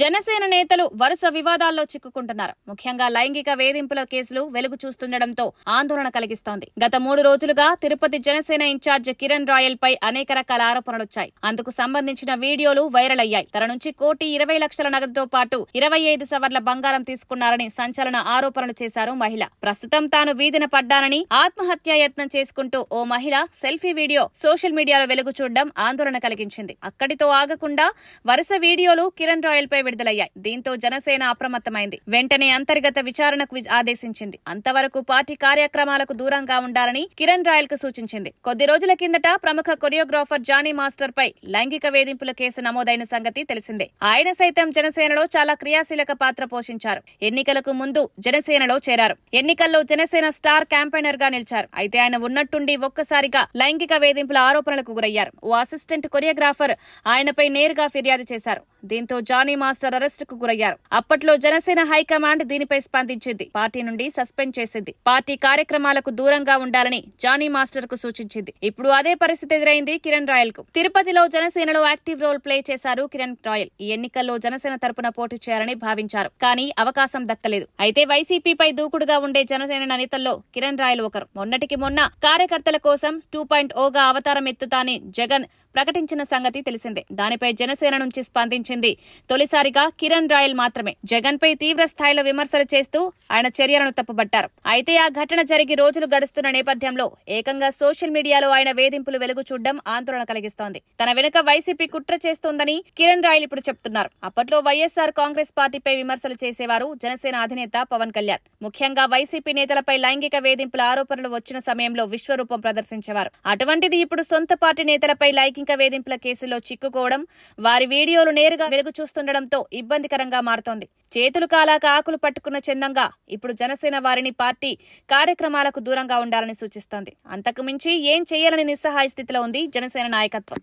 జనసేన నేతలు వరుస వివాదాల్లో చిక్కుకుంటున్నారు. ముఖ్యంగా లైంగిక వేధింపుల కేసులు వెలుగు చూస్తుండటంతో ఆందోళన కలిగిస్తోంది. గత 3 రోజులుగా తిరుపతి జనసేన ఇన్ఛార్జ్ కిరణ్ రాయల్ పై అనేక రకాల ఆరోపణలొచ్చాయి. అందుకు సంబంధించిన వీడియోలు వైరల్ అయ్యాయి. తన నుంచి 1,20,00,000 నగదుతో పాటు 25 సవర్ల బంగారం తీసుకున్నారని సంచలన ఆరోపణలు చేశారు మహిళ. ప్రస్తుతం తాను వీధిన పడ్డానని ఆత్మహత్యాయత్నం చేసుకుంటూ ఓ మహిళ సెల్ఫీ వీడియో సోషల్ మీడియాలో వెలుగు చూడడం ఆందోళన కలిగించింది. అక్కడితో ఆగకుండా వరుస వీడియోలు కిరణ్ రాయల్ పై విడుదలయ్యాయి. దీంతో జనసేన అప్రమత్తమైంది. వెంటనే అంతర్గత విచారణకు ఆదేశించింది. అంతవరకు పార్టీ కార్యక్రమాలకు దూరంగా ఉండాలని కిరణ్ రాయల్ కు సూచించింది. కొద్ది రోజుల కిందట ప్రముఖ కొరియోగ్రాఫర్ జానీ మాస్టర్ పై లైంగిక వేధింపుల కేసు నమోదైన సంగతి తెలిసిందే. ఆయన సైతం జనసేనలో చాలా క్రియాశీలక పాత్ర పోషించారు. ఎన్నికలకు ముందు జనసేనలో చేరారు. ఎన్నికల్లో జనసేన స్టార్ క్యాంపెయినర్ గా నిలిచారు. అయితే ఆయన ఉన్నట్టుండి ఒక్కసారిగా లైంగిక వేధింపుల ఆరోపణలకు గురయ్యారు. ఓ అసిస్టెంట్ కొరియోగ్రాఫర్ ఆయనపై నేరుగా ఫిర్యాదు చేశారు. దీంతో జానీ మాస్టర్ అరెస్టుకు గురయ్యారు. అప్పట్లో జనసేన హైకమాండ్ దీనిపై స్పందించింది. పార్టీ నుండి సస్పెండ్ చేసింది. పార్టీ కార్యక్రమాలకు దూరంగా ఉండాలని జానీ మాస్టర్ కు సూచించింది. ఇప్పుడు అదే పరిస్థితి ఎదురైంది కిరణ్ రాయల్ కు. తిరుపతిలో జనసేనలో యాక్టివ్ రోల్ ప్లే చేశారు కిరణ్ రాయల్. ఈ ఎన్నికల్లో జనసేన తరపున పోటీ చేయాలని భావించారు. కానీ అవకాశం దక్కలేదు. అయితే వైసీపీపై దూకుడుగా ఉండే జనసేన నేతల్లో కిరణ్ రాయల్ ఒకరు. మొన్నటికి మొన్న కార్యకర్తల కోసం 2.0గా అవతారం ఎత్తుతాని జగన్ ప్రకటించిన సంగతి తెలిసిందే. దానిపై జనసేన నుంచి స్పందించింది తొలిసారిగా కిరణ్ రాయల్ మాత్రమే. జగన్ పై తీవ్ర స్థాయిలో విమర్శలు చేస్తూ ఆయన చర్యలను తప్పుబట్టారు. అయితే ఆ ఘటన జరిగి రోజులు గడుస్తున్న నేపథ్యంలో ఏకంగా సోషల్ మీడియాలో ఆయన వేధింపులు వెలుగు చూడడం ఆందోళన కలిగిస్తోంది. తన వెనుక వైసీపీ కుట్ర చేస్తోందని కిరణ్ రాయల్ ఇప్పుడు చెప్తున్నారు. అప్పట్లో వైఎస్ఆర్ కాంగ్రెస్ పార్టీపై విమర్శలు చేసేవారు జనసేన అధినేత పవన్ కళ్యాణ్. ముఖ్యంగా వైసీపీ నేతలపై లైంగిక వేధింపుల ఆరోపణలు వచ్చిన సమయంలో విశ్వరూపం ప్రదర్శించేవారు. అటువంటిది ఇప్పుడు సొంత పార్టీ నేతలపై లైంగిక వేధింపుల కేసులో చిక్కుకోవడం, వారి వీడియోలు నేరుగా వెలుగు చూస్తుండటంతో ఇబ్బందికరంగా మారుతోంది. చేతులు కాలాక ఆకులు పట్టుకున్న చందంగా ఇప్పుడు జనసేన వారిని పార్టీ కార్యక్రమాలకు దూరంగా ఉండాలని సూచిస్తోంది. అంతకు మించి ఏం చేయాలని నిస్సహాయ స్థితిలో ఉంది జనసేన నాయకత్వం.